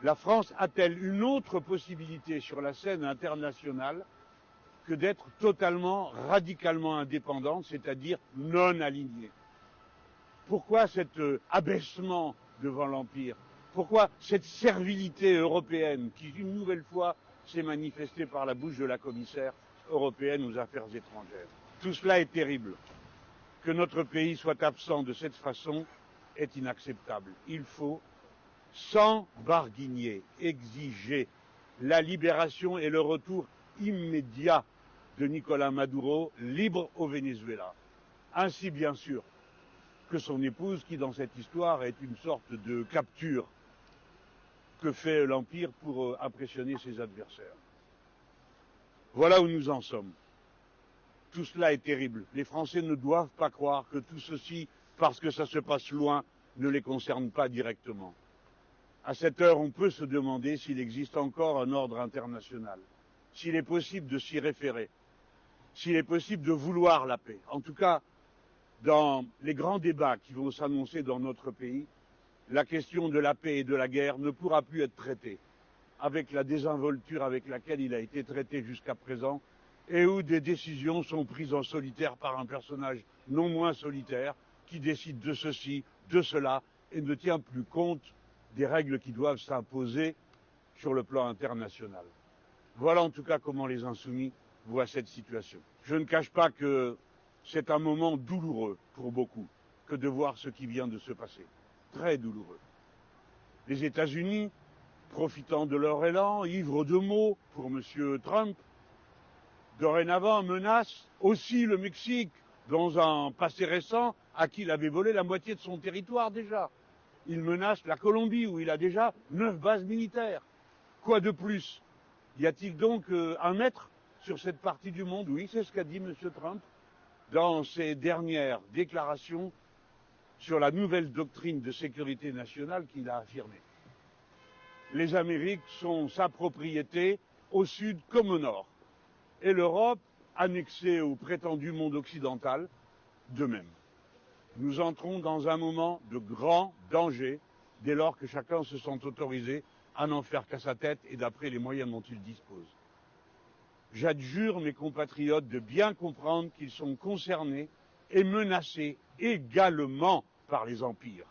La France a-t-elle une autre possibilité sur la scène internationale que d'être totalement, radicalement indépendante, c'est-à-dire non alignée? Pourquoi cet abaissement devant l'Empire? Pourquoi cette servilité européenne qui, une nouvelle fois, s'est manifestée par la bouche de la commissaire européenne aux affaires étrangères? Tout cela est terrible. Que notre pays soit absent de cette façon est inacceptable. Il faut, sans barguigner, exiger la libération et le retour immédiat de Nicolás Maduro, libre au Venezuela. Ainsi, bien sûr, que son épouse, qui dans cette histoire est une sorte de capture que fait l'Empire pour impressionner ses adversaires. Voilà où nous en sommes. Tout cela est terrible. Les Français ne doivent pas croire que tout ceci, parce que ça se passe loin, ne les concerne pas directement. À cette heure, on peut se demander s'il existe encore un ordre international, s'il est possible de s'y référer, s'il est possible de vouloir la paix. En tout cas, dans les grands débats qui vont s'annoncer dans notre pays, la question de la paix et de la guerre ne pourra plus être traitée avec la désinvolture avec laquelle il a été traité jusqu'à présent, et où des décisions sont prises en solitaire par un personnage non moins solitaire qui décide de ceci, de cela, et ne tient plus compte des règles qui doivent s'imposer sur le plan international. Voilà en tout cas comment les Insoumis voient cette situation. Je ne cache pas que c'est un moment douloureux pour beaucoup que de voir ce qui vient de se passer. Très douloureux. Les États-Unis, profitant de leur élan, ivres de mots pour M. Trump, dorénavant menacent aussi le Mexique, dans un passé récent, à qui il avait volé la moitié de son territoire déjà. Il menace la Colombie, où il a déjà 9 bases militaires. Quoi de plus? Y a-t-il donc un maître sur cette partie du monde? Oui, c'est ce qu'a dit M. Trump dans ses dernières déclarations sur la nouvelle doctrine de sécurité nationale qu'il a affirmée. Les Amériques sont sa propriété au sud comme au nord, et l'Europe, annexée au prétendu monde occidental, de même. Nous entrons dans un moment de grand danger dès lors que chacun se sent autorisé à n'en faire qu'à sa tête et d'après les moyens dont il dispose. J'adjure mes compatriotes de bien comprendre qu'ils sont concernés et menacés également par les empires.